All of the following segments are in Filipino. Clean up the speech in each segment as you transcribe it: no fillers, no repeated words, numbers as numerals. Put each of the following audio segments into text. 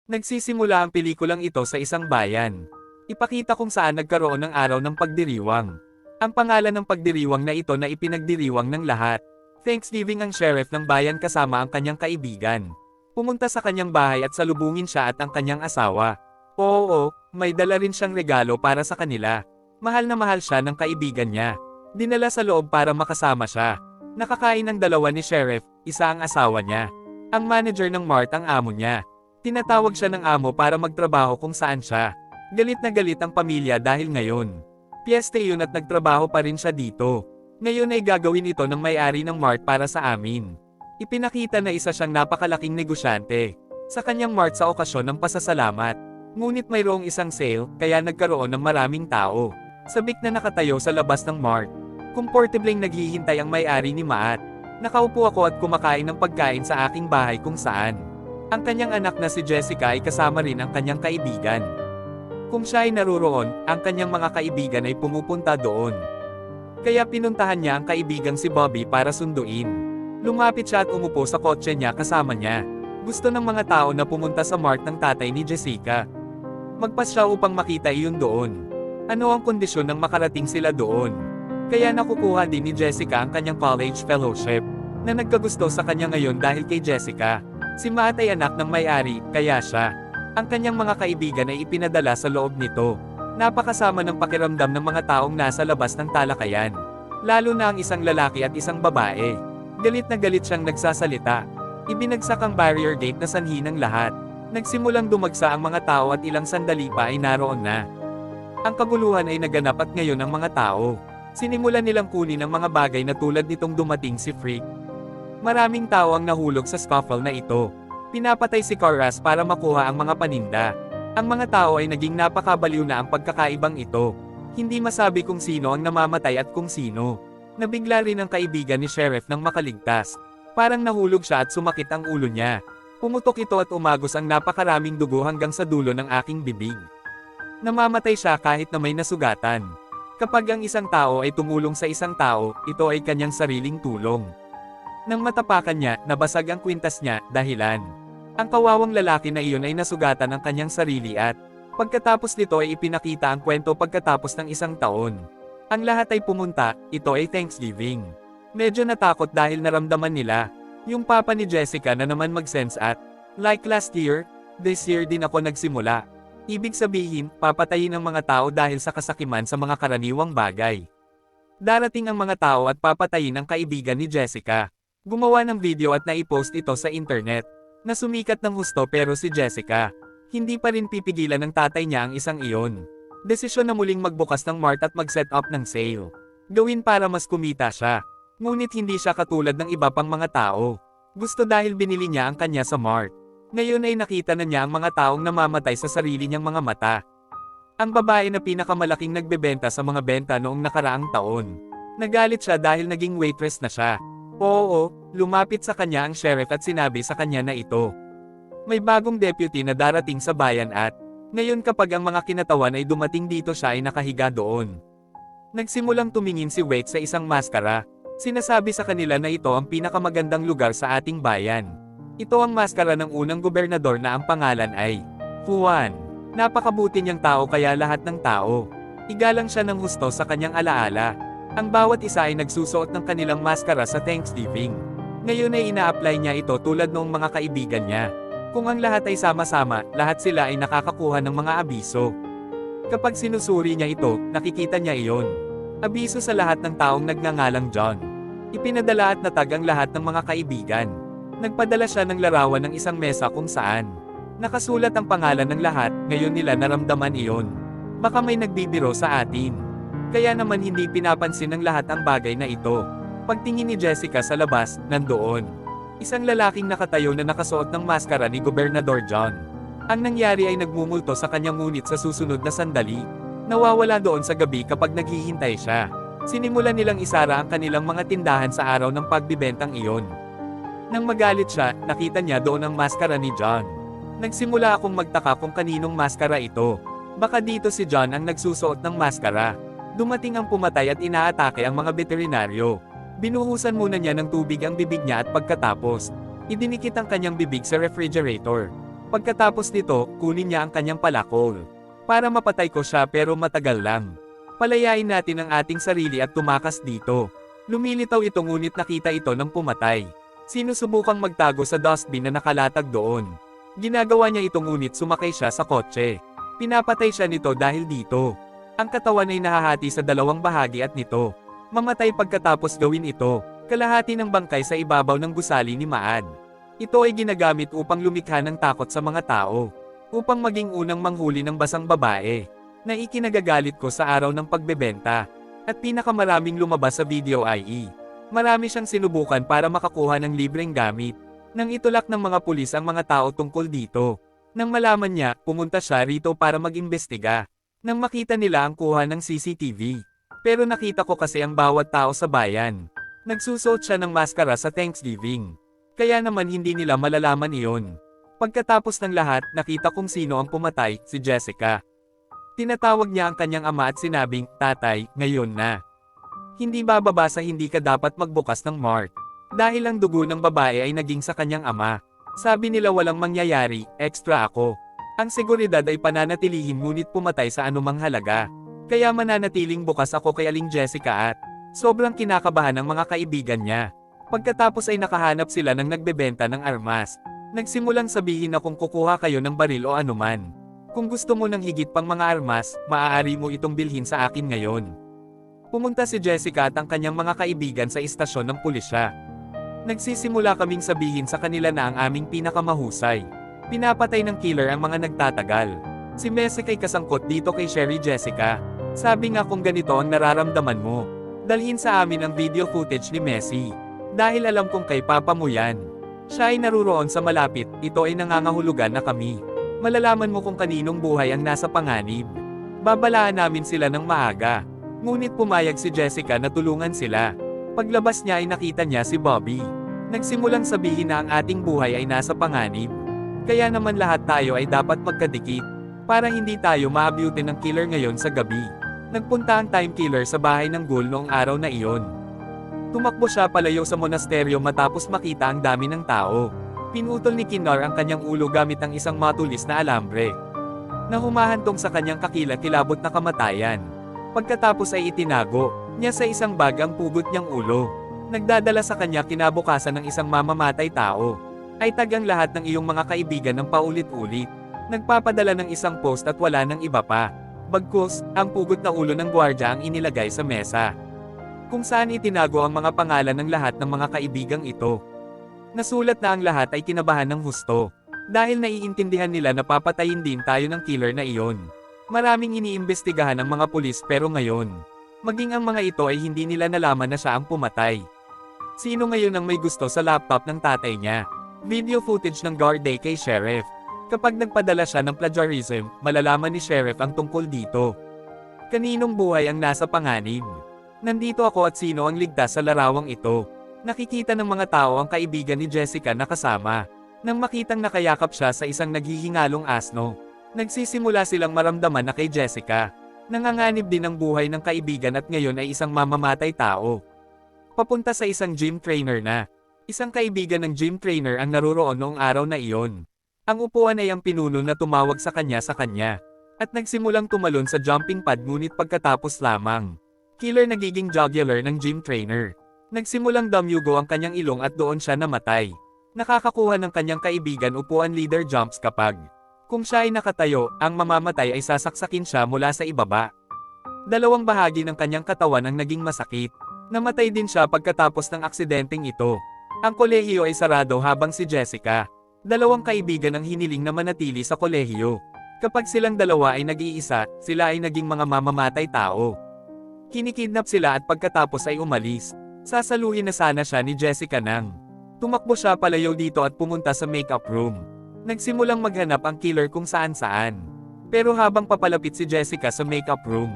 Nagsisimula ang pelikulang ito sa isang bayan. Ipakita kung saan nagkaroon ng araw ng pagdiriwang. Ang pangalan ng pagdiriwang na ito na ipinagdiriwang ng lahat. Thanksgiving ang sheriff ng bayan kasama ang kanyang kaibigan. Pumunta sa kanyang bahay at salubungin siya at ang kanyang asawa. Oo, may dala rin siyang regalo para sa kanila. Mahal na mahal siya ng kaibigan niya. Dinala sa loob para makasama siya. Nakakain ang dalawa ni sheriff, isa ang asawa niya. Ang manager ng mart ang amo niya. Tinatawag siya ng amo para magtrabaho kung saan siya. Galit na galit ang pamilya dahil ngayon. Piyeste yun at nagtrabaho pa rin siya dito. Ngayon ay gagawin ito ng may-ari ng mart para sa amin. Ipinakita na isa siyang napakalaking negosyante. Sa kanyang mart sa okasyon ng pasasalamat. Ngunit mayroong isang sale, kaya nagkaroon ng maraming tao. Sabik na nakatayo sa labas ng mart. Komportableng naghihintay ang may-ari ni Maat. Nakaupo ako at kumakain ng pagkain sa aking bahay kung saan. Ang kanyang anak na si Jessica ay kasama rin ang kanyang kaibigan. Kung siya ay naruroon, ang kanyang mga kaibigan ay pumupunta doon. Kaya pinuntahan niya ang kaibigang si Bobby para sunduin. Lumapit siya at umupo sa kotse niya kasama niya. Gusto ng mga tao na pumunta sa mart ng tatay ni Jessica. Magpas siya upang makita iyon doon. Ano ang kondisyon ng makarating sila doon? Kaya nakukuha din ni Jessica ang kanyang college fellowship, na nagkagusto sa kanya ngayon dahil kay Jessica. Si Matt ay anak ng may-ari, kaya siya. Ang kanyang mga kaibigan ay ipinadala sa loob nito. Napakasama ng pakiramdam ng mga taong nasa labas ng talakayan. Lalo na ang isang lalaki at isang babae. Galit na galit siyang nagsasalita. Ibinagsak ang barrier gate na sanhi ng lahat. Nagsimulang dumagsa ang mga tao at ilang sandali pa ay naroon na. Ang kaguluhan ay naganap at ngayon ang mga tao. Sinimulan nilang kunin ang mga bagay na tulad nitong dumating si Freak. Maraming tao ang nahulog sa scuffle na ito. Pinapatay si Carras para makuha ang mga paninda. Ang mga tao ay naging napakabaliw na ang pagkakaibang ito. Hindi masabi kung sino ang namamatay at kung sino. Nabigla rin ang kaibigan ni Sheriff nang makaligtas. Parang nahulog siya at sumakit ang ulo niya. Pumutok ito at umagos ang napakaraming dugo hanggang sa dulo ng aking bibig. Namamatay siya kahit na may nasugatan. Kapag ang isang tao ay tumulong sa isang tao, ito ay kanyang sariling tulong. Nang matapakan niya, nabasag ang kwintas niya, dahilan. Ang kawawang lalaki na iyon ay nasugatan ang kanyang sarili at, pagkatapos nito ay ipinakita ang kwento pagkatapos ng isang taon. Ang lahat ay pumunta, ito ay Thanksgiving. Medyo natakot dahil naramdaman nila, yung papa ni Jessica na naman mag-sense at, like last year, this year din ako nagsimula. Ibig sabihin, papatayin ang mga tao dahil sa kasakiman sa mga karaniwang bagay. Darating ang mga tao at papatayin ang kaibigan ni Jessica. Gumawa ng video at naipost ito sa internet. Na sumikat ng husto pero si Jessica, hindi pa rin pipigilan ng tatay niya ang isang iyon. Desisyon na muling magbukas ng mart at mag-set up ng sale. Gawin para mas kumita siya. Ngunit hindi siya katulad ng iba pang mga tao. Gusto dahil binili niya ang kanya sa mart. Ngayon ay nakita na niya ang mga taong namamatay sa sarili niyang mga mata. Ang babae na pinakamalaking nagbebenta sa mga benta noong nakaraang taon. Nagalit siya dahil naging waitress na siya. Oo, lumapit sa kanya ang sheriff at sinabi sa kanya na ito. May bagong deputy na darating sa bayan at, ngayon kapag ang mga kinatawan ay dumating dito siya ay nakahiga doon. Nagsimulang tumingin si Wade sa isang maskara. Sinasabi sa kanila na ito ang pinakamagandang lugar sa ating bayan. Ito ang maskara ng unang gobernador na ang pangalan ay Juan. Napakabuti niyang tao kaya lahat ng tao. Igalang siya ng husto sa kanyang alaala. Ang bawat isa ay nagsusuot ng kanilang maskara sa Thanksgiving. Ngayon ay ina-apply niya ito tulad noong mga kaibigan niya. Kung ang lahat ay sama-sama, lahat sila ay nakakakuha ng mga abiso. Kapag sinusuri niya ito, nakikita niya iyon. Abiso sa lahat ng taong nagngangalang John. Ipinadala at natag ang lahat ng mga kaibigan. Nagpadala siya ng larawan ng isang mesa kung saan nakasulat ang pangalan ng lahat, ngayon nila naramdaman iyon. Baka may nagbibiro sa atin. Kaya naman hindi pinapansin ng lahat ang bagay na ito. Pagtingin ni Jessica sa labas, nandoon. Isang lalaking nakatayo na nakasuot ng maskara ni Gobernador John. Ang nangyari ay nagmumulto sa kanyang ngunit sa susunod na sandali. Nawawala doon sa gabi kapag naghihintay siya. Sinimulan nilang isara ang kanilang mga tindahan sa araw ng pagbibentang iyon. Nang magalit siya, nakita niya doon ang maskara ni John. Nagsimula akong magtaka kung kaninong maskara ito. Baka dito si John ang nagsusuot ng maskara. Dumating ang pumatay at inaatake ang mga veterinaryo. Binuhusan muna niya ng tubig ang bibig niya at pagkatapos, idinikit ang kanyang bibig sa refrigerator. Pagkatapos nito, kunin niya ang kanyang palakol. Para mapatay ko siya pero matagal lang. Palayain natin ang ating sarili at tumakas dito. Lumilitaw ito ngunit nakita ito ng pumatay. Sinusubukang magtago sa dustbin na nakalatag doon. Ginagawa niya ito ngunit sumakay siya sa kotse. Pinapatay siya nito dahil dito. Ang katawan ay nahahati sa dalawang bahagi at nito mamatay pagkatapos gawin ito. Kalahati ng bangkay sa ibabaw ng gusali ni Maad. Ito ay ginagamit upang lumikha ng takot sa mga tao. Upang maging unang manghuli ng basang babae. Na ikinagagalit ko sa araw ng pagbebenta. At pinakamaraming lumabas sa video IE. Marami siyang sinubukan para makakuha ng libreng gamit. Nang itulak ng mga pulis ang mga tao tungkol dito. Nang malaman niya, pumunta siya rito para mag-imbestiga. Nang makita nila ang kuha ng CCTV. Pero nakita ko kasi ang bawat tao sa bayan. Nagsusuot siya ng maskara sa Thanksgiving. Kaya naman hindi nila malalaman iyon. Pagkatapos ng lahat, nakita kong sino ang pumatay, si Jessica. Tinatawag niya ang kanyang ama at sinabing, "Tatay, ngayon na. Hindi bababa sa hindi ka dapat magbukas ng mart." Dahil ang dugo ng babae ay naging sa kanyang ama. Sabi nila walang mangyayari, extra ako. Ang seguridad ay pananatilihin ngunit pumatay sa anumang halaga. Kaya mananatiling bukas ako kay Aling Jessica at sobrang kinakabahan ng mga kaibigan niya. Pagkatapos ay nakahanap sila ng nagbebenta ng armas. Nagsimulang sabihin na kung kukuha kayo ng baril o anuman. Kung gusto mo ng higit pang mga armas, maaari mo itong bilhin sa akin ngayon. Pumunta si Jessica at ang kanyang mga kaibigan sa istasyon ng pulisya. Nagsisimula kaming sabihin sa kanila na ang aming pinakamahusay. Pinapatay ng killer ang mga nagtatagal. Si Messi ay kasangkot dito kay Sherry Jessica. Sabi nga kung ganito ang nararamdaman mo, dalhin sa amin ang video footage ni Messi. Dahil alam kong kay Papa mo yan. Siya ay naruroon sa malapit, ito ay nangangahulugan na kami. Malalaman mo kung kaninong buhay ang nasa panganib. Babalaan namin sila ng maaga. Ngunit pumayag si Jessica na tulungan sila. Paglabas niya ay nakita niya si Bobby. Nagsimulang sabihin na ang ating buhay ay nasa panganib. Kaya naman lahat tayo ay dapat magkadikit. Para hindi tayo maabutin ng killer ngayon sa gabi. Nagpunta ang time killer sa bahay ng ghoul noong araw na iyon. Tumakbo siya palayo sa monasteryo matapos makita ang dami ng tao. Pinutol ni Kinar ang kanyang ulo gamit ang isang matulis na alambre. Na humahantong sa kanyang kakilakilabot na kamatayan. Pagkatapos ay itinago niya sa isang bag ang pugot niyang ulo. Nagdadala sa kanya kinabukasan ng isang mamamatay tao. Ay tagang lahat ng iyong mga kaibigan ng paulit-ulit. Nagpapadala ng isang post at wala ng iba pa. Bagkus, ang pugot na ulo ng gwardya ang inilagay sa mesa. Kung saan itinago ang mga pangalan ng lahat ng mga kaibigang ito. Nasulat na ang lahat ay kinabahan ng husto. Dahil naiintindihan nila na papatayin din tayo ng killer na iyon. Maraming iniimbestigahan ng mga pulis pero ngayon, maging ang mga ito ay hindi nila nalaman na siya ang pumatay. Sino ngayon ang may gusto sa laptop ng tatay niya? Video footage ng guard day kay Sheriff. Kapag nagpadala siya ng plagiarism, malalaman ni Sheriff ang tungkol dito. Kaninong buhay ang nasa panganib? Nandito ako at sino ang ligtas sa larawang ito? Nakikita ng mga tao ang kaibigan ni Jessica na kasama. Nang makitang nakayakap siya sa isang naghihingalong asno. Nagsisimula silang maramdaman na kay Jessica. Nanganganib din ang buhay ng kaibigan at ngayon ay isang mamamatay tao. Papunta sa isang gym trainer na. Isang kaibigan ng gym trainer ang naruroon noong araw na iyon. Ang upuan ay ang pinuno na tumawag sa kanya. At nagsimulang tumalon sa jumping pad ngunit pagkatapos lamang. Killer nagiging jugular ng gym trainer. Nagsimulang damyugo ang kanyang ilong at doon siya namatay. Nakakakuha ng kanyang kaibigan upuan leader jumps kapag kung siya ay nakatayo, ang mamamatay ay sasaksakin siya mula sa ibaba. Dalawang bahagi ng kanyang katawan ang naging masakit. Namatay din siya pagkatapos ng aksidenteng ito. Ang kolehiyo ay sarado habang si Jessica. Dalawang kaibigan ang hiniling na manatili sa kolehiyo. Kapag silang dalawa ay nag-iisa, sila ay naging mga mamamatay tao. Kinikidnap sila at pagkatapos ay umalis. Sasaluhin na sana siya ni Jessica nang tumakbo siya palayo dito at pumunta sa makeup room. Nagsimulang maghanap ang killer kung saan-saan. Pero habang papalapit si Jessica sa makeup room,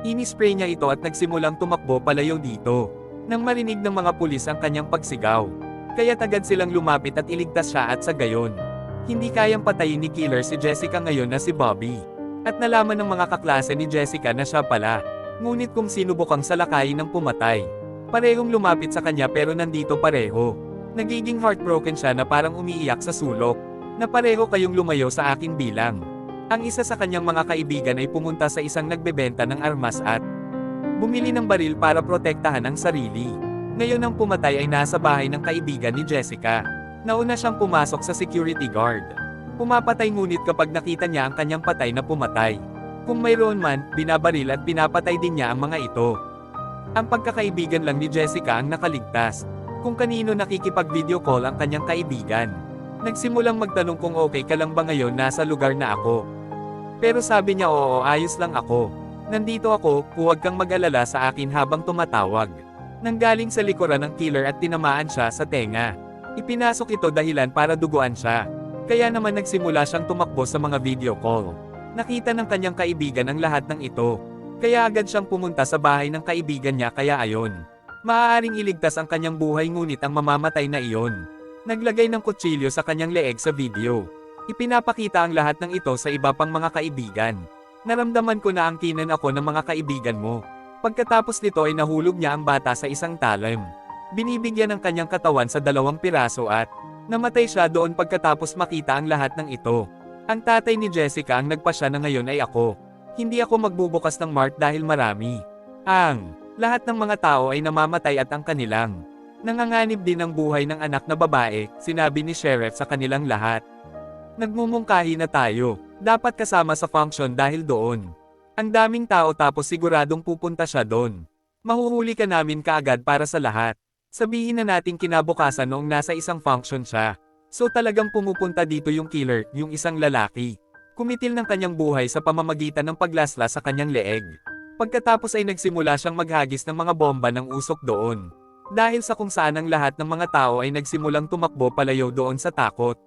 inispray niya ito at nagsimulang tumakbo palayo dito. Nang marinig ng mga pulis ang kanyang pagsigaw. Kaya agad silang lumapit at iligtas siya at sa gayon. Hindi kayang patayin ni killer si Jessica ngayon na si Bobby. At nalaman ng mga kaklase ni Jessica na siya pala. Ngunit kung sinubukang salakayin ng pumatay. Parehong lumapit sa kanya pero nandito pareho. Nagiging heartbroken siya na parang umiiyak sa sulok. na pareho kayong lumayo sa akin bilang. Ang isa sa kanyang mga kaibigan ay pumunta sa isang nagbebenta ng armas at bumili ng baril para protektahan ang sarili. Ngayon ang pumatay ay nasa bahay ng kaibigan ni Jessica. Nauna siyang pumasok sa security guard. Pumapatay ngunit kapag nakita niya ang kanyang patay na pumatay. Kung mayroon man, binabaril at pinapatay din niya ang mga ito. Ang pagkakaibigan lang ni Jessica ang nakaligtas. Kung kanino nakikipag-video call ang kanyang kaibigan. Nagsimulang magtanong kung okay ka lang ba ngayon nasa lugar na ako. Pero sabi niya oo, ayos lang ako. Nandito ako, huwag kang mag-alala sa akin habang tumatawag. Nanggaling sa likuran ng killer at tinamaan siya sa tenga. Ipinasok ito dahilan para duguan siya. Kaya naman nagsimula siyang tumakbo sa mga video call. Nakita ng kanyang kaibigan ang lahat ng ito. Kaya agad siyang pumunta sa bahay ng kaibigan niya kaya ayon. Maaaring iligtas ang kanyang buhay ngunit ang mamamatay na iyon. Naglagay ng kutsilyo sa kanyang leeg sa video. Ipinapakita ang lahat ng ito sa iba pang mga kaibigan. Naramdaman ko na angkinan ako ng mga kaibigan mo. Pagkatapos nito ay nahulog niya ang bata sa isang talim. Binibigyan ng kanyang katawan sa 2 piraso at namatay siya doon pagkatapos makita ang lahat ng ito. Ang tatay ni Jessica ang nagpasya na ngayon ay ako. Hindi ako magbubukas ng mart dahil marami. Lahat ng mga tao ay namamatay at ang kanilang nanganganib din ang buhay ng anak na babae, sinabi ni Sheriff sa kanilang lahat. Nagmumungkahi na tayo. Dapat kasama sa function dahil doon. Ang daming tao tapos siguradong pupunta siya doon. Mahuhuli ka namin kaagad para sa lahat. Sabihin na nating kinabukasan noong nasa isang function siya. So talagang pumupunta dito yung killer, yung isang lalaki. Kumitil ng kanyang buhay sa pamamagitan ng paglasla sa kanyang leeg. Pagkatapos ay nagsimula siyang maghagis ng mga bomba ng usok doon. Dahil sa kung saan ang lahat ng mga tao ay nagsimulang tumakbo palayo doon sa takot.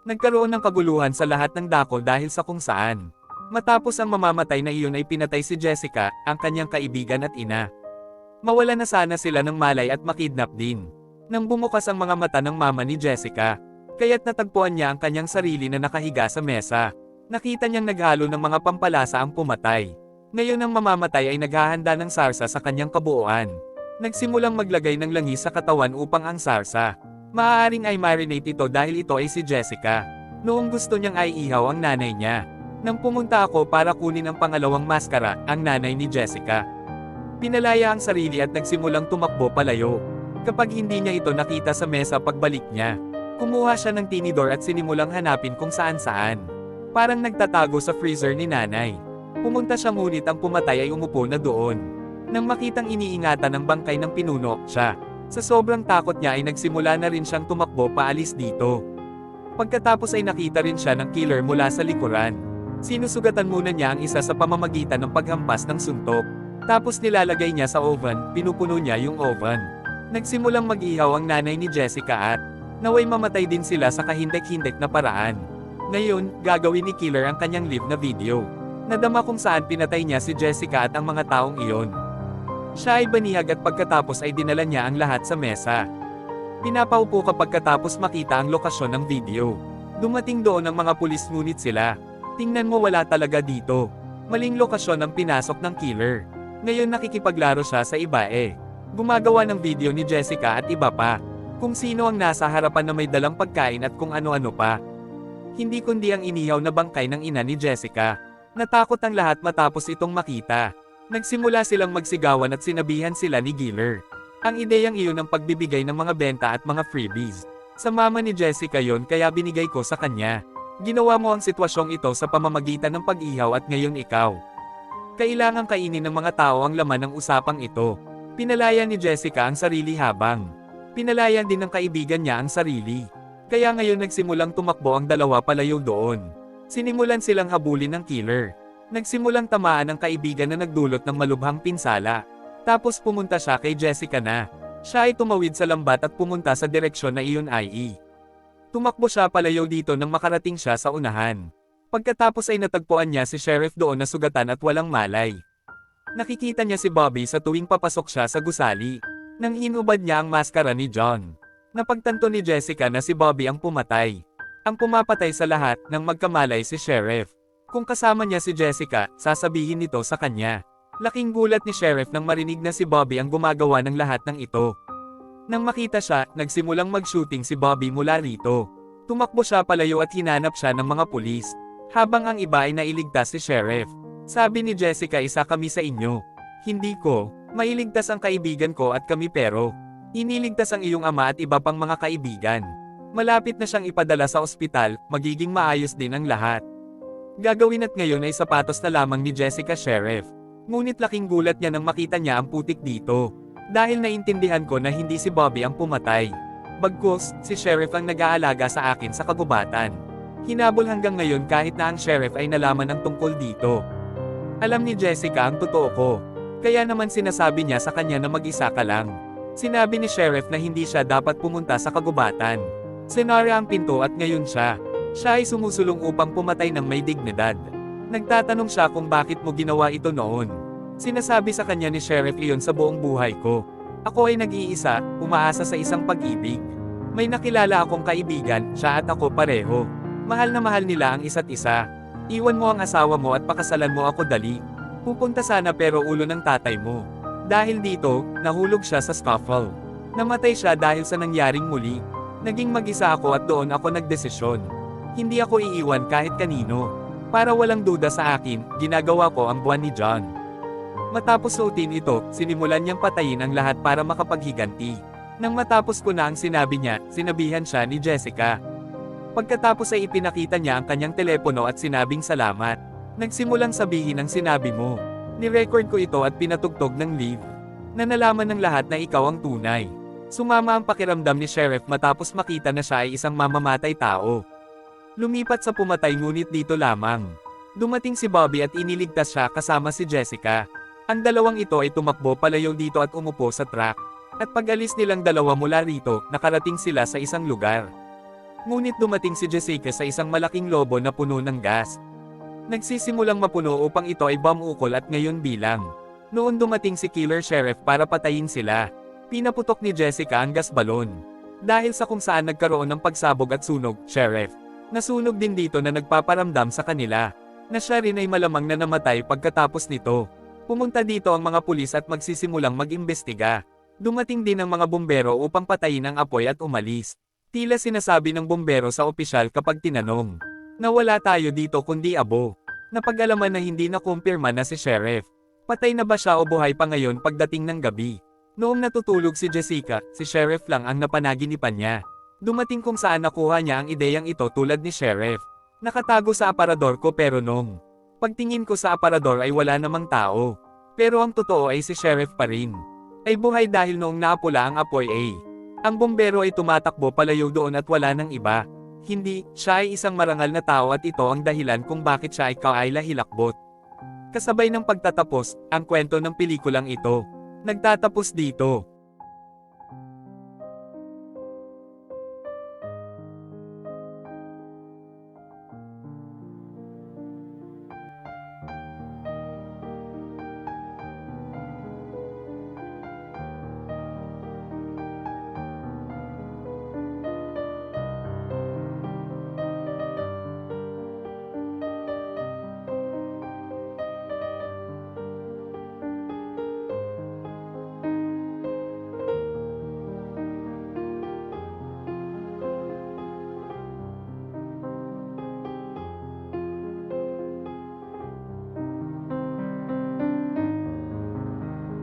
Nagkaroon ng kaguluhan sa lahat ng dako dahil sa kung saan. Matapos ang mamamatay na iyon ay pinatay si Jessica, ang kanyang kaibigan at ina. Mawala na sana sila ng malay at makidnap din. Nang bumukas ang mga mata ng mama ni Jessica, kaya't natagpuan niya ang kanyang sarili na nakahiga sa mesa. Nakita niyang naghalo ng mga pampalasa ang pumatay. Ngayon ang mamamatay ay naghahanda ng sarsa sa kanyang kabuuan. Nagsimulang maglagay ng langis sa katawan upang ang sarsa. Maaaring ay marinate ito dahil ito ay si Jessica. Noong gusto niyang ay ihaw ang nanay niya. Nang pumunta ako para kunin ang pangalawang maskara, ang nanay ni Jessica. Pinalaya ang sarili at nagsimulang tumakbo palayo. Kapag hindi niya ito nakita sa mesa pagbalik niya, kumuha siya ng tinidor at sinimulang hanapin kung saan-saan. Parang nagtatago sa freezer ni nanay. Pumunta siya ngunit ang pumatay ay umupo na doon. Nang makitang iniingatan ng bangkay ng pinuno siya, sa sobrang takot niya ay nagsimula na rin siyang tumakbo paalis dito. Pagkatapos ay nakita rin siya ng killer mula sa likuran. Sinusugatan muna niya ang isa sa pamamagitan ng paghampas ng suntok. Tapos nilalagay niya sa oven, pinupuno niya yung oven. Nagsimulang mag-ihaw ang nanay ni Jessica at naway mamatay din sila sa kahindek-hindek na paraan. Ngayon, gagawin ni killer ang kanyang live na video. Nadama kung saan pinatay niya si Jessica at ang mga taong iyon. Siya ay banihag at pagkatapos ay dinala niya ang lahat sa mesa. Pinapaupo ka pagkatapos makita ang lokasyon ng video. Dumating doon ang mga pulis ngunit sila. Tingnan mo wala talaga dito. Maling lokasyon ang pinasok ng killer. Ngayon nakikipaglaro siya sa iba Gumagawa ng video ni Jessica at iba pa. Kung sino ang nasa harapan na may dalang pagkain at kung ano-ano pa. Hindi kundi ang inihaw na bangkay ng ina ni Jessica. Natakot ang lahat matapos itong makita. Nagsimula silang magsigawan at sinabihan sila ni Killer. Ang ideyang iyon ang pagbibigay ng mga benta at mga freebies. Sa mama ni Jessica yon kaya binigay ko sa kanya. Ginawa mo ang sitwasyong ito sa pamamagitan ng pag-ihaw at ngayon ikaw. Kailangang kainin ng mga tao ang laman ng usapang ito. Pinalaya ni Jessica ang sarili habang pinalayan din ng kaibigan niya ang sarili. Kaya ngayon nagsimulang tumakbo ang dalawa palayo doon. Sinimulan silang habulin ng killer. Nagsimulang tamaan ang kaibigan na nagdulot ng malubhang pinsala. Tapos pumunta siya kay Jessica na. Siya ay tumawid sa lambat at pumunta sa direksyon na iyon ay. Tumakbo siya palayo dito nang makarating siya sa unahan. Pagkatapos ay natagpuan niya si Sheriff doon na sugatan at walang malay. Nakikita niya si Bobby sa tuwing papasok siya sa gusali. Nang hinubad niya ang maskara ni John. Napagtanto ni Jessica na si Bobby ang pumatay. Ang pumapatay sa lahat nang magkamalay si Sheriff. Kung kasama niya si Jessica, sasabihin nito sa kanya. Laking gulat ni Sheriff nang marinig na si Bobby ang gumagawa ng lahat ng ito. Nang makita siya, nagsimulang mag-shooting si Bobby mula rito. Tumakbo siya palayo at hinanap siya ng mga pulis, habang ang iba ay nailigtas si Sheriff. Sabi ni Jessica, isa kami sa inyo. Hindi ko, mailigtas ang kaibigan ko at kami pero, iniligtas ang iyong ama at iba pang mga kaibigan. Malapit na siyang ipadala sa ospital, magiging maayos din ang lahat. Gagawin at ngayon ay sapatos na lamang ni Jessica, Sheriff. Ngunit laking gulat niya nang makita niya ang putik dito. Dahil naintindihan ko na hindi si Bobby ang pumatay. Bagkus, si Sheriff ang nag-aalaga sa akin sa kagubatan. Hinabol hanggang ngayon kahit na ang Sheriff ay nalaman ang tungkol dito. Alam ni Jessica ang totoo ko. Kaya naman sinasabi niya sa kanya na mag-isa ka lang. Sinabi ni Sheriff na hindi siya dapat pumunta sa kagubatan. Sinara ang pinto at ngayon siya ay sumusulong upang pumatay ng may dignidad. Nagtatanong siya kung bakit mo ginawa ito noon. Sinasabi sa kanya ni Sheriff, iyon sa buong buhay ko. Ako ay nag-iisa, umaasa sa isang pag-ibig. May nakilala akong kaibigan, siya at ako pareho. Mahal na mahal nila ang isa't isa. Iwan mo ang asawa mo at pakasalan mo ako dali. Pupunta sana pero ulo ng tatay mo. Dahil dito, nahulog siya sa scuffle. Namatay siya dahil sa nangyaring muli. Naging mag-isa ako at doon ako nagdesisyon. Hindi ako iiwan kahit kanino. Para walang duda sa akin, ginagawa ko ang buwan ni John. Matapos suotin ito, sinimulan niyang patayin ang lahat para makapaghiganti. Nang matapos ko na ang sinabi niya, sinabihan siya ni Jessica. Pagkatapos ay ipinakita niya ang kanyang telepono at sinabing salamat. Nagsimulang sabihin ang sinabi mo. Ni-record ko ito at pinatugtog ng live. Na nalaman ng lahat na ikaw ang tunay. Sumama ang pakiramdam ni Sheriff matapos makita na siya ay isang mamamatay tao. Lumipat sa pumatay ngunit dito lamang. Dumating si Bobby at iniligtas siya kasama si Jessica. Ang dalawang ito ay tumakbo palayo dito at umupo sa truck. At pag-alis nilang dalawa mula rito, nakarating sila sa isang lugar. Ngunit dumating si Jessica sa isang malaking lobo na puno ng gas. Nagsisimulang mapuno upang ito ay bomb ukol at ngayon bilang. Noon dumating si Killer Sheriff para patayin sila. Pinaputok ni Jessica ang gas balon. Dahil sa kung saan nagkaroon ng pagsabog at sunog, Sheriff. Nasunog din dito na nagpaparamdam sa kanila. Na siya rin ay malamang na namatay pagkatapos nito. Pumunta dito ang mga pulis at magsisimulang mag-imbestiga. Dumating din ang mga bumbero upang patayin ang apoy at umalis. Tila sinasabi ng bumbero sa opisyal kapag tinanong. Nawala tayo dito kundi abo. Napag-alaman na hindi nakumpirma na si Sheriff. Patay na ba siya o buhay pa ngayon pagdating ng gabi? Noong natutulog si Jessica, si Sheriff lang ang napanaginipan niya. Dumating kung saan nakuha niya ang ideyang ito tulad ni Sheriff. Nakatago sa aparador ko pero nung pagtingin ko sa aparador ay wala namang tao. Pero ang totoo ay si Sheriff pa rin. Ay buhay dahil noong naapula ang apoy ang bombero ay tumatakbo palayo doon at wala nang iba. Hindi, siya ay isang marangal na tao at ito ang dahilan kung bakit siya ay kaayla hilakbot. Kasabay ng pagtatapos, ang kwento ng pelikulang ito. Nagtatapos dito.